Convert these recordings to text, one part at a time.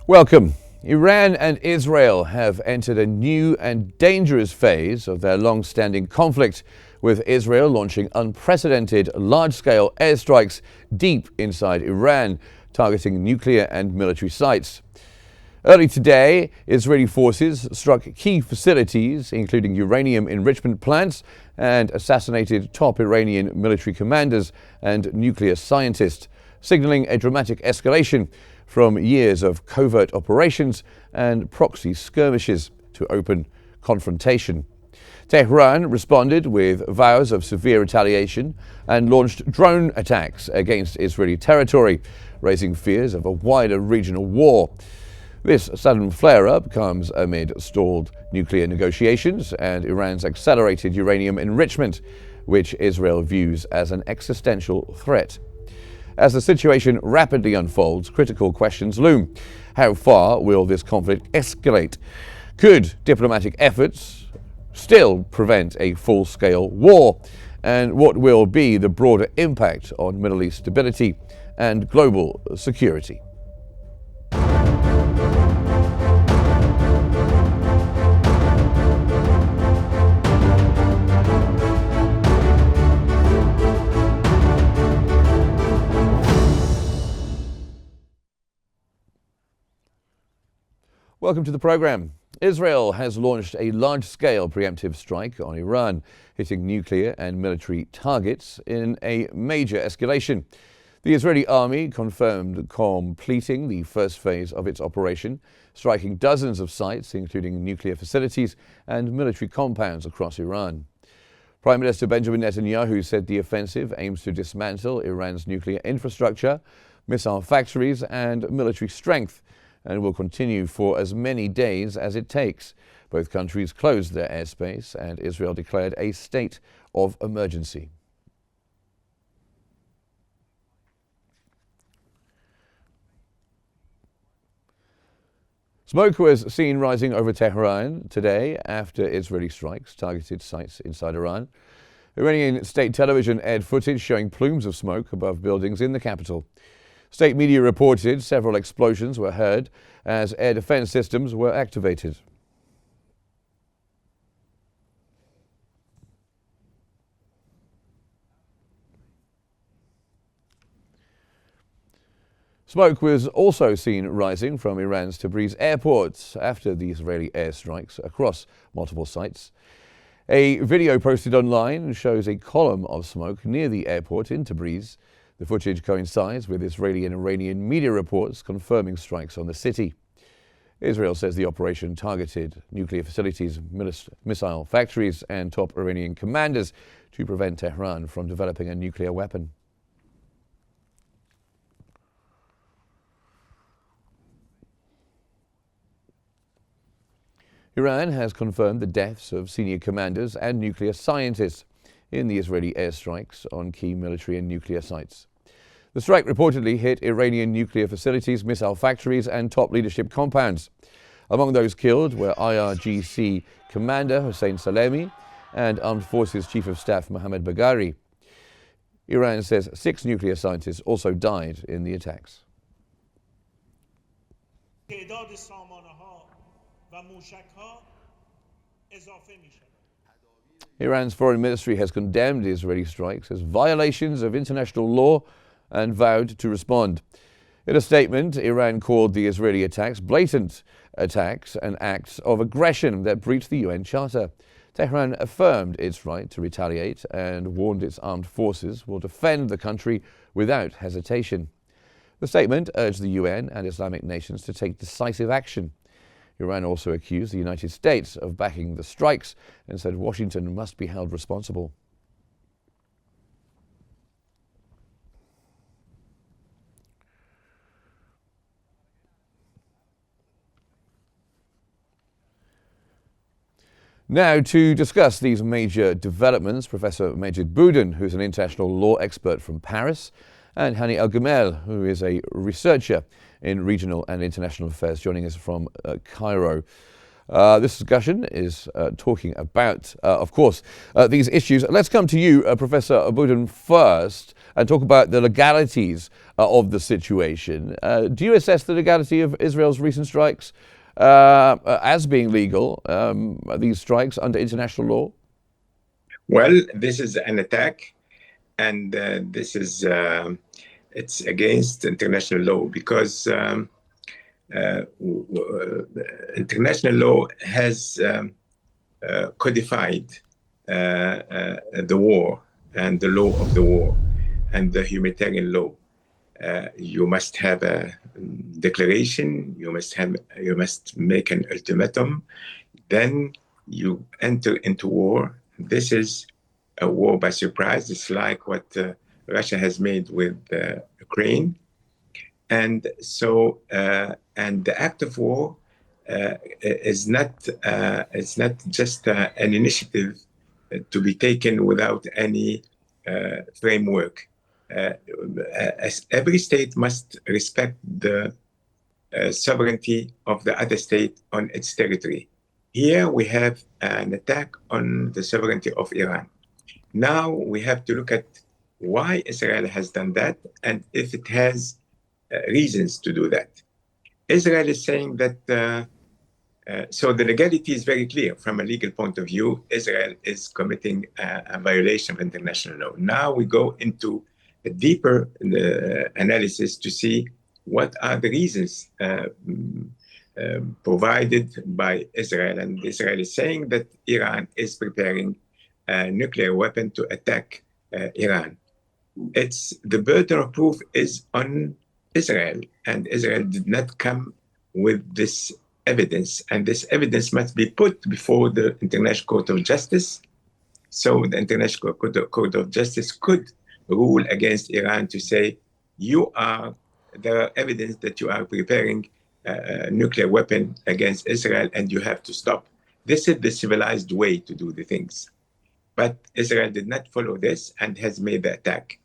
Welcome. Iran and Israel have entered a new and dangerous phase of their long-standing conflict, with Israel launching unprecedented large-scale airstrikes deep inside Iran, targeting nuclear and military sites. Early today, Israeli forces struck key facilities, including uranium enrichment plants, and assassinated top Iranian military commanders and nuclear scientists, signaling a dramatic escalation from years of covert operations and proxy skirmishes to open confrontation. Tehran responded with vows of severe retaliation and launched drone attacks against Israeli territory, raising fears of a wider regional war. This sudden flare-up comes amid stalled nuclear negotiations and Iran's accelerated uranium enrichment, which Israel views as an existential threat. As the situation rapidly unfolds, critical questions loom. How far will this conflict escalate? Could diplomatic efforts still prevent a full-scale war? And what will be the broader impact on Middle East stability and global security? Welcome to the program. Israel has launched a large-scale preemptive strike on Iran, hitting nuclear and military targets in a major escalation. The Israeli army confirmed completing the first phase of its operation, striking dozens of sites, including nuclear facilities and military compounds across Iran. Prime Minister Benjamin Netanyahu said the offensive aims to dismantle Iran's nuclear infrastructure, missile factories and military strength, and will continue for as many days as it takes. Both countries closed their airspace and Israel declared a state of emergency. Smoke was seen rising over Tehran today after Israeli strikes targeted sites inside Iran. Iranian state television aired footage showing plumes of smoke above buildings in the capital. State media reported several explosions were heard as air defense systems were activated. Smoke was also seen rising from Iran's Tabriz airport after the Israeli airstrikes across multiple sites. A video posted online shows a column of smoke near the airport in Tabriz. The footage coincides with Israeli and Iranian media reports confirming strikes on the city. Israel says the operation targeted nuclear facilities, missile factories, and top Iranian commanders to prevent Tehran from developing a nuclear weapon. Iran has confirmed the deaths of senior commanders and nuclear scientists in the Israeli airstrikes on key military and nuclear sites. The strike reportedly hit Iranian nuclear facilities, missile factories and top leadership compounds. Among those killed were IRGC Commander Hossein Salemi and Armed Forces Chief of Staff Mohammad Bagheri. Iran says 6 nuclear scientists also died in the attacks. Iran's foreign ministry has condemned Israeli strikes as violations of international law and vowed to respond. In a statement, Iran called the Israeli attacks blatant attacks and acts of aggression that breach the UN Charter. Tehran affirmed its right to retaliate and warned its armed forces will defend the country without hesitation. The statement urged the UN and Islamic nations to take decisive action. Iran also accused the United States of backing the strikes and said Washington must be held responsible. Now, to discuss these major developments, Professor Majid Boudin, who's an international law expert from Paris, and Hani El-Gamel, who is a researcher in regional and international affairs, joining us from Cairo. This discussion is talking about, of course, these issues. Let's come to you, Professor Abudin, first and talk about the legalities of the situation. Do you assess the legality of Israel's recent strikes as being legal, these strikes under international law? Well, this is an attack, and this is it's against international law because international law has codified the war and the law of the war and the humanitarian law. You must have a declaration. You must make an ultimatum. Then you enter into war. This is a war by surprise. It's like what Russia has made with Ukraine. And so, and the act of war is not it's not just an initiative to be taken without any framework. As every state must respect the sovereignty of the other state on its territory. Here we have an attack on the sovereignty of Iran. Now we have to look at why Israel has done that and if it has reasons to do that. Israel is saying that, so the legality is very clear from a legal point of view. Israel is committing a violation of international law. Now we go into a deeper analysis to see what are the reasons provided by Israel. And Israel is saying that Iran is preparing a nuclear weapon to attack Iran. It's the burden of proof is on Israel, and Israel did not come with this evidence, and this evidence must be put before the International Court of Justice. So the International Court of Justice could rule against Iran to say, there are evidence that you are preparing a nuclear weapon against Israel and you have to stop. This is the civilized way to do the things. But Israel did not follow this and has made the attack.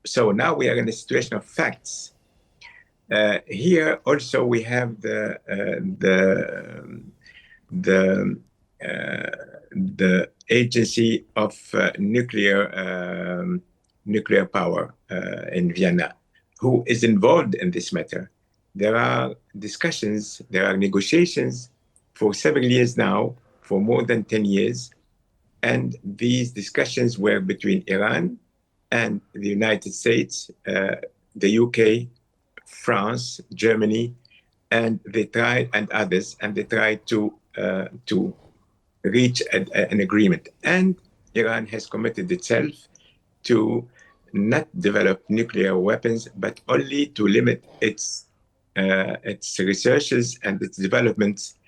So now we are in a situation of facts. Here also we have the agency of nuclear power in Vienna, who is involved in this matter. There are discussions, there are negotiations for several years now, for more than 10 years. And these discussions were between Iran and the United States, the UK, France, Germany, and others, and they tried to reach an agreement. And Iran has committed itself to not develop nuclear weapons, but only to limit its researches and its developments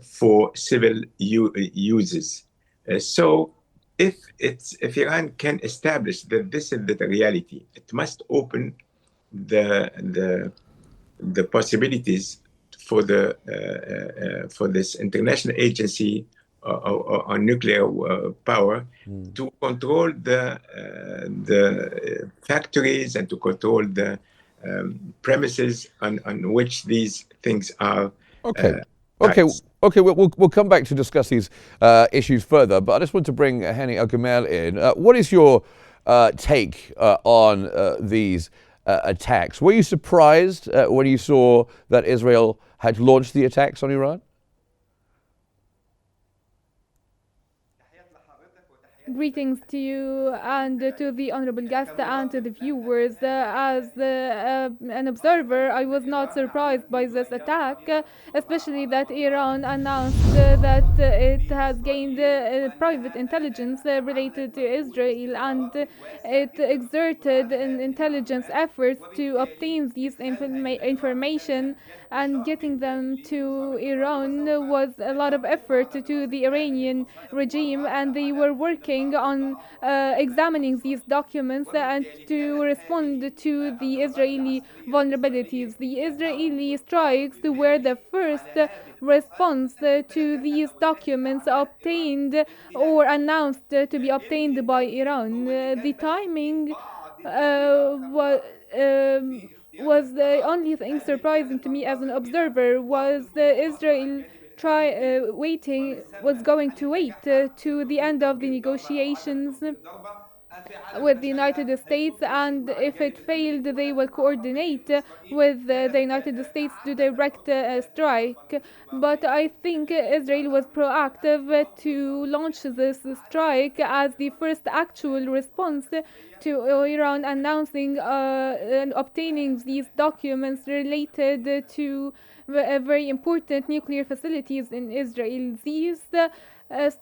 for civil uses. So if Iran can establish that this is the reality, it must open the possibilities for this international agency on nuclear power to control the factories and to control the premises on which these things are. Okay. We'll come back to discuss these issues further, but I just want to bring Hani Al-Gamal in. What is your take on these attacks? Were you surprised when you saw that Israel had launched the attacks on Iran? Greetings to you and to the honorable guest and to the viewers. As an observer, I was not surprised by this attack, especially that Iran announced that it has gained private intelligence related to Israel, and it exerted an intelligence efforts to obtain these information, and getting them to Iran was a lot of effort to the Iranian regime, and they were working on examining these documents and to respond to the Israeli vulnerabilities. The Israeli strikes were the first response to these documents obtained or announced to be obtained by Iran. The timing was the only thing surprising to me as an observer. Was Israel was going to wait to the end of the negotiations with the United States, and if it failed, they will coordinate with the United States to direct a strike. But I think Israel was proactive to launch this strike as the first actual response to Iran announcing and obtaining these documents related to very important nuclear facilities in Israel.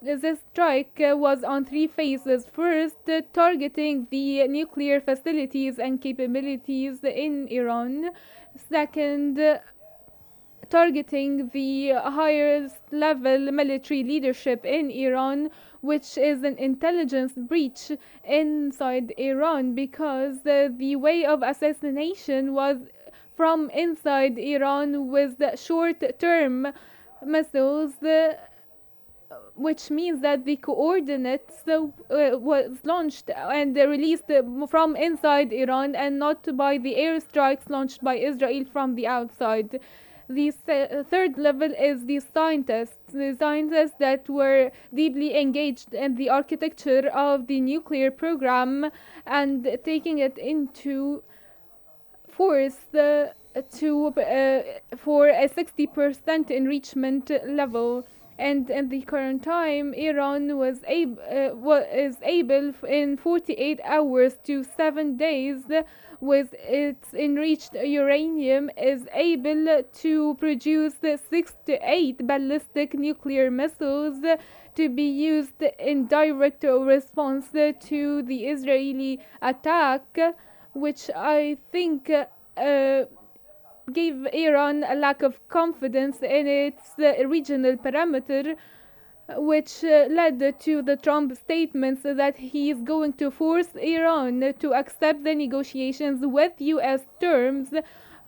This strike was on three phases. First, targeting the nuclear facilities and capabilities in Iran. Second, targeting the highest level military leadership in Iran, which is an intelligence breach inside Iran, because the way of assassination was from inside Iran with short term missiles, which means that the coordinates was launched and released from inside Iran and not by the airstrikes launched by Israel from the outside. The third level is the scientists that were deeply engaged in the architecture of the nuclear program and taking it into force for a 60% enrichment level. And in the current time, Iran is able in 48 hours to 7 days with its enriched uranium is able to produce 6 to 8 ballistic nuclear missiles to be used in direct response to the Israeli attack, which I think gave Iran a lack of confidence in its regional parameter, which led to the Trump statements that he is going to force Iran to accept the negotiations with US terms.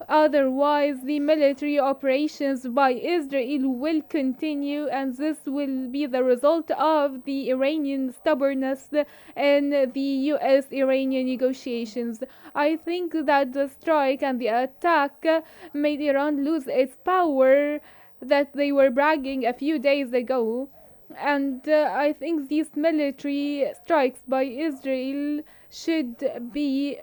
Otherwise, the military operations by Israel will continue, and this will be the result of the Iranian stubbornness in the US Iranian negotiations. I think that the strike and the attack made Iran lose its power that they were bragging a few days ago. And I think these military strikes by Israel should be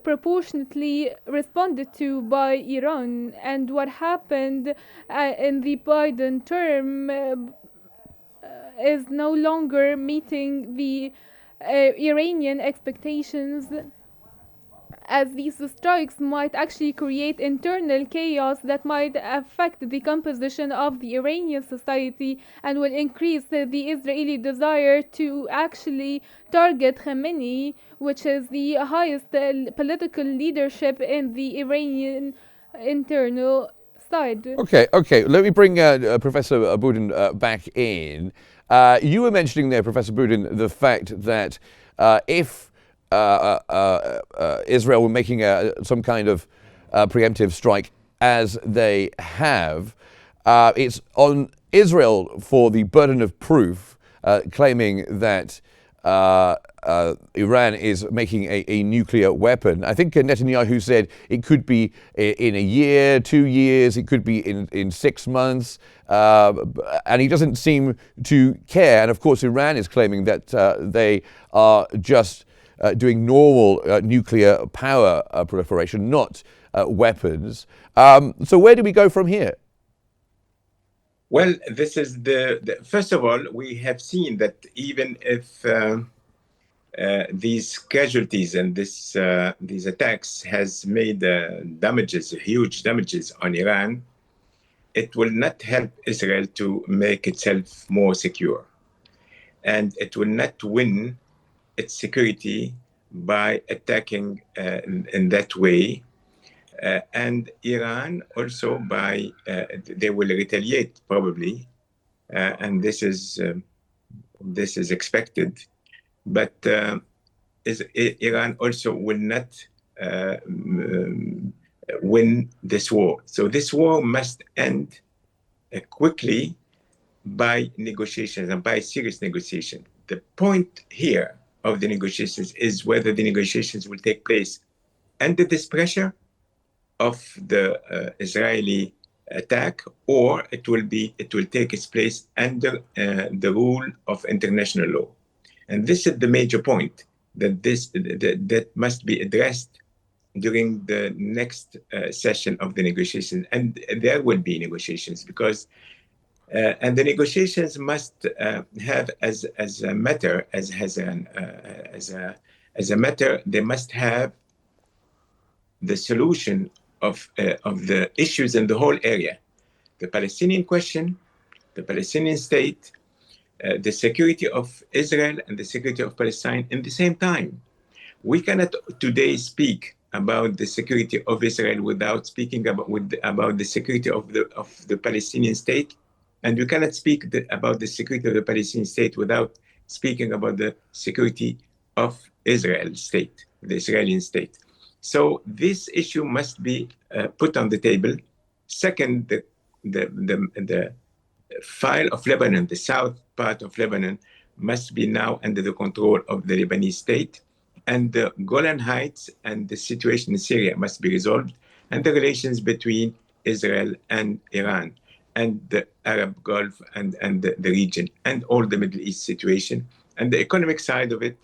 proportionately responded to by Iran. And what happened in the Biden term is no longer meeting the Iranian expectations, as these strikes might actually create internal chaos that might affect the composition of the Iranian society and will increase the Israeli desire to actually target Khamenei, which is the highest political leadership in the Iranian internal side. Okay. Let me bring Professor Boudin back in. You were mentioning there, Professor Boudin, the fact that if Israel were making some kind of preemptive strike, as they have, it's on Israel for the burden of proof, claiming that Iran is making a nuclear weapon. I think Netanyahu said it could be in a year, 2 years, it could be in 6 months, and he doesn't seem to care. And of course, Iran is claiming that they are just doing normal nuclear power proliferation, not weapons. So where do we go from here? Well, this is first of all, we have seen that even if these casualties and these attacks has made huge damages on Iran, it will not help Israel to make itself more secure. And it will not win its security by attacking in that way. And Iran also they will retaliate probably, and this is expected. But Iran also will not win this war. So this war must end quickly by negotiations and by serious negotiation. The point here of the negotiations is whether the negotiations will take place under this pressure of the Israeli attack, or it will take its place under the rule of international law. And this is the major point that must be addressed during the next session of the negotiations. And there will be negotiations because and the negotiations must have as a matter as a matter, they must have the solution of the issues in the whole area: the Palestinian question, the Palestinian state, the security of Israel, and the security of Palestine in the same time. We cannot today speak about the security of Israel without speaking about the security of the Palestinian state, and we cannot speak about the security of the Palestinian state without speaking about the security of Israel state, the Israeli state. So this issue must be put on the table. Second, the file of Lebanon, the south part of Lebanon, must be now under the control of the Lebanese state. And the Golan Heights and the situation in Syria must be resolved, and the relations between Israel and Iran and the Arab Gulf and the region and all the Middle East situation. And the economic side of it,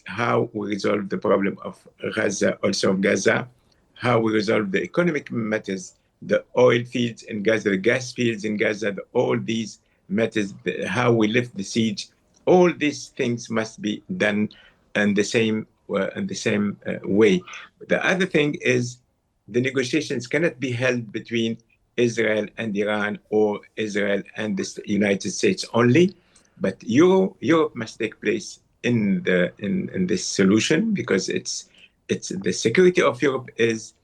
how we resolve the problem of Gaza, also of Gaza, how we resolve the economic matters, the oil fields in Gaza, the gas fields in Gaza, all these matters, how we lift the siege. All these things must be done in the same way. The other thing is the negotiations cannot be held between Israel and Iran or Israel and the United States only, but Europe must take place in this solution, because it's the security of Europe is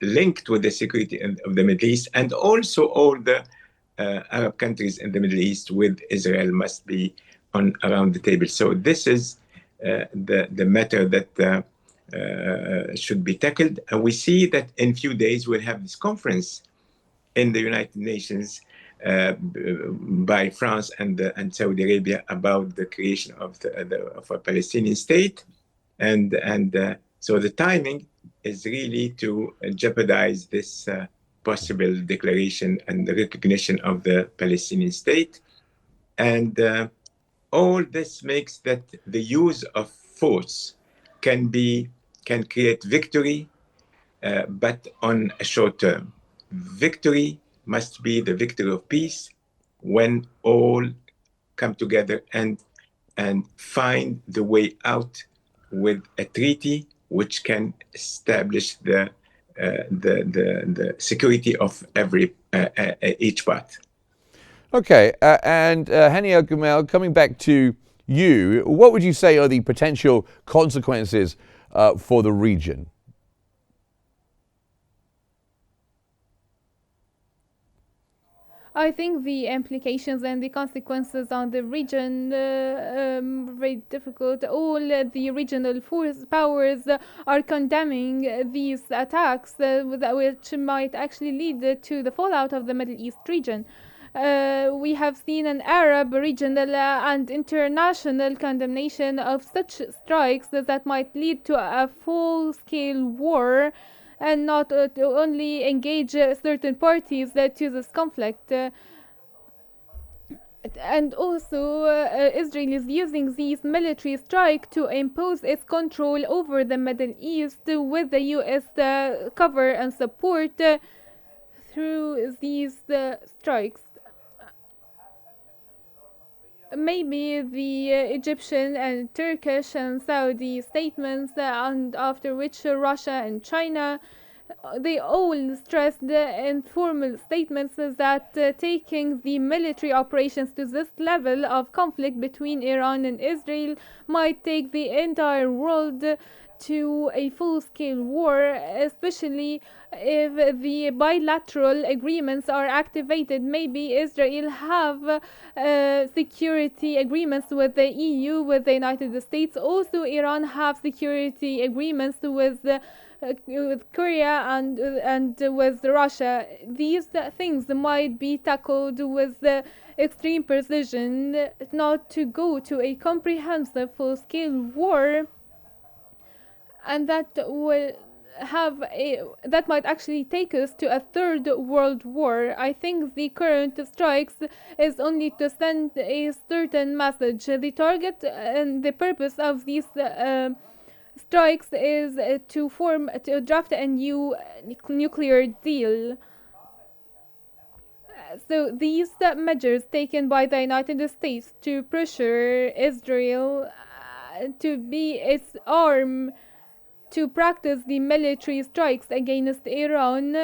linked with the security of the Middle East, and also all the Arab countries in the Middle East with Israel must be around the table. So this is the matter that should be tackled. And we see that in few days we'll have this conference in the United Nations by France and Saudi Arabia about the creation of a Palestinian state, and so the timing is really to jeopardize this possible declaration and the recognition of the Palestinian state. And all this makes that the use of force can create victory, but on a short term. Victory must be the victory of peace when all come together and find the way out with a treaty which can establish the security of each part. Okay, and Hania Gumel, coming back to you, what would you say are the potential consequences for the region? I think the implications and the consequences on the region very difficult. All the regional powers are condemning these attacks, which might actually lead to the fallout of the Middle East region. We have seen an Arab regional and international condemnation of such strikes that might lead to a full-scale war, and not to only engage certain parties to this conflict. And also, Israel is using these military strikes to impose its control over the Middle East with the U.S. Cover and support through these strikes. Maybe the Egyptian and Turkish and Saudi statements, and after which Russia and China, they all stressed in formal statements that taking the military operations to this level of conflict between Iran and Israel might take the entire world to a full-scale war, especially if the bilateral agreements are activated. Maybe Israel have security agreements with the EU, with the United States. Also, Iran have security agreements with Korea and with Russia. These things might be tackled with extreme precision, not to go to a comprehensive full-scale war, and that will that might actually take us to a third world war. I think the current strikes is only to send a certain message. The target and the purpose of these strikes is to draft a new nuclear deal. So these measures taken by the United States to pressure Israel to be its arm to practice the military strikes against Iran,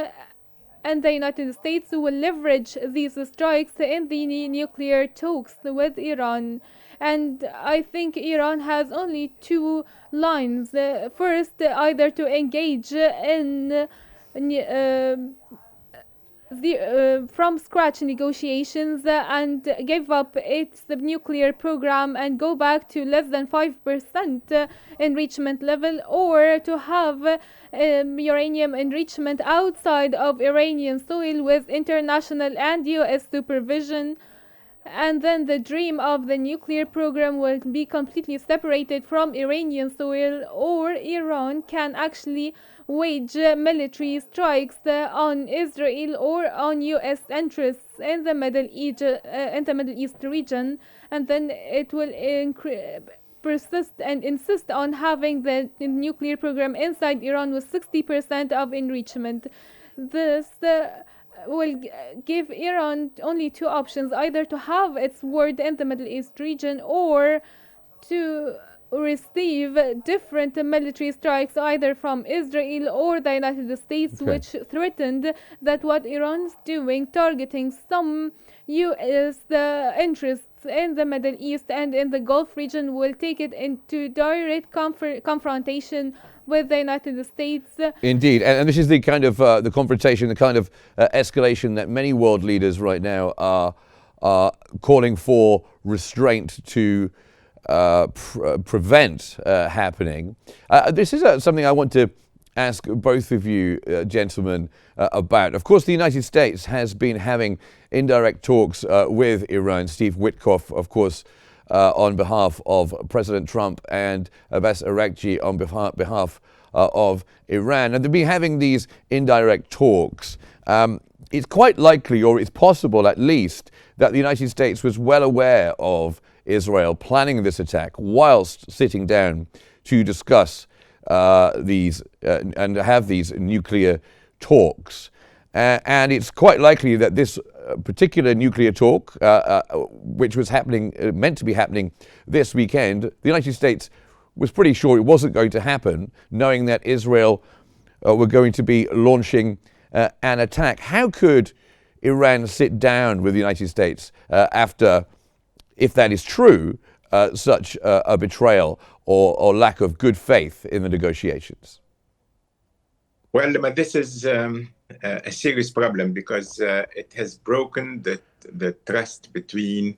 and the United States will leverage these strikes in the nuclear talks with Iran. And I think Iran has only two lines. First, either to engage in the from scratch negotiations and give up its nuclear program and go back to less than 5% enrichment level, or to have uranium enrichment outside of Iranian soil with international and US supervision. And then the dream of the nuclear program will be completely separated from Iranian soil, or Iran can actually wage military strikes on Israel or on US interests in the Middle East region, and then it will persist and insist on having the nuclear program inside Iran with 60% of enrichment. This will give Iran only two options: either to have its word in the Middle East region, or to receive different military strikes either from Israel or the United States, Okay. which threatened that what Iran's doing, targeting some US interests in the Middle East and in the Gulf region, will take it into direct confrontation with the United States. Indeed, and this is the kind of the confrontation, the kind of escalation that many world leaders right now are calling for restraint to prevent happening. This is something I want to ask both of you gentlemen about. Of course, the United States has been having indirect talks with Iran. Steve Witkoff, of course, on behalf of President Trump, and Abbas Araghchi on behalf of Iran. And they've been having these indirect talks. It's quite likely, or it's possible at least, that the United States was well aware of Israel planning this attack whilst sitting down to discuss these and have these nuclear talks. And it's quite likely that this particular nuclear talk, which was meant to be happening this weekend, the United States was pretty sure it wasn't going to happen, knowing that Israel were going to be launching an attack. How could Iran sit down with the United States after, if that is true, such a betrayal or lack of good faith in the negotiations? Well, but this is a serious problem, because it has broken the trust between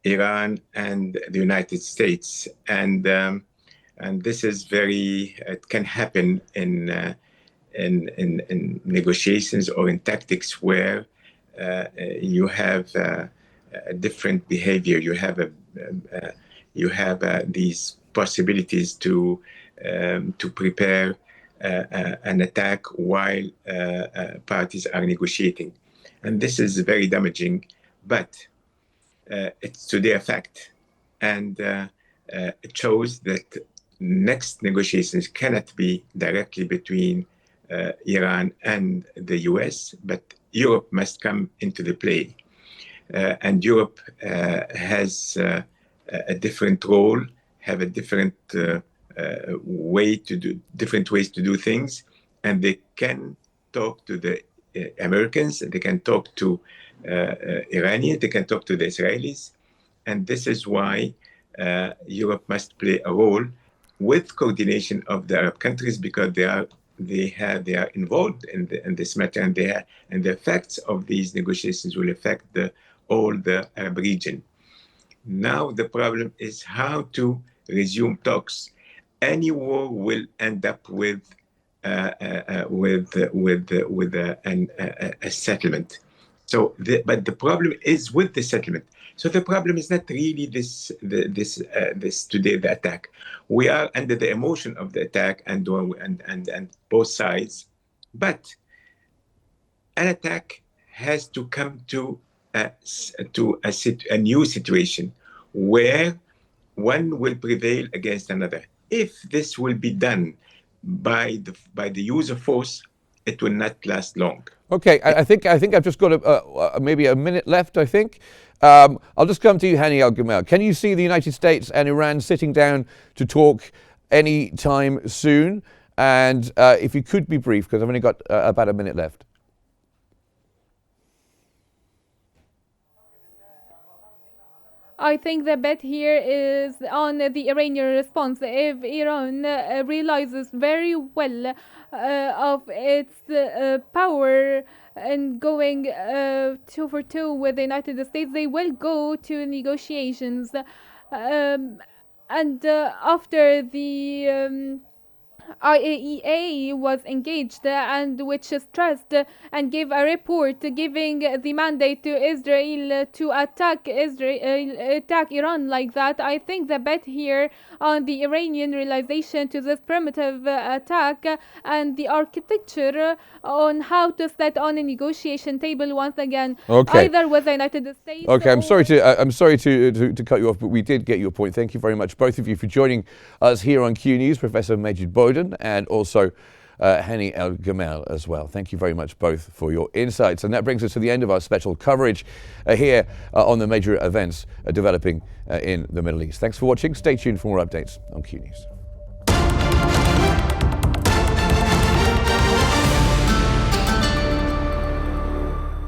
Iran and the United States, and this is it can happen in negotiations or in tactics where you have different behavior. You have these possibilities to prepare an attack while parties are negotiating, and this is very damaging. But it's today a fact, and it shows that next negotiations cannot be directly between Iran and the US, but Europe must come into the play. And Europe has a different role, have a different different ways to do things, and they can talk to the Americans, they can talk to Iranians, they can talk to the Israelis, and this is why Europe must play a role with coordination of the Arab countries, because they are involved in this matter, and the effects of these negotiations will affect all the Arab region. Now the problem is how to resume talks. Any war will end up with a settlement. But the problem is with the settlement. So the problem is not really this today, the attack. We are under the emotion of the attack and both sides, but an attack has to come to a new situation where one will prevail against another. If this will be done by the use of force, it will not last long. Okay, I think I've just got maybe a minute left. I think I'll just come to you, Hani Al Gamal. Can you see the United States and Iran sitting down to talk any time soon? And if you could be brief, because I've only got about a minute left. I think the bet here is on the Iranian response. If Iran realizes very well of its power and going 2 for 2 with the United States, they will go to negotiations. And after the IAEA was engaged and which stressed and gave a report giving the mandate to Israel to attack Iran like that. I think the bet here on the Iranian realization to this primitive attack and the architecture on how to sit on a negotiation table once again, either with the United States. Okay, I'm sorry to cut you off, but we did get your point. Thank you very much, both of you, for joining us here on Qnews, Professor Majid Bowden and also Hani Al Gamal as well. Thank you very much both for your insights. And that brings us to the end of our special coverage here on the major events developing in the Middle East. Thanks for watching. Stay tuned for more updates on Qnews.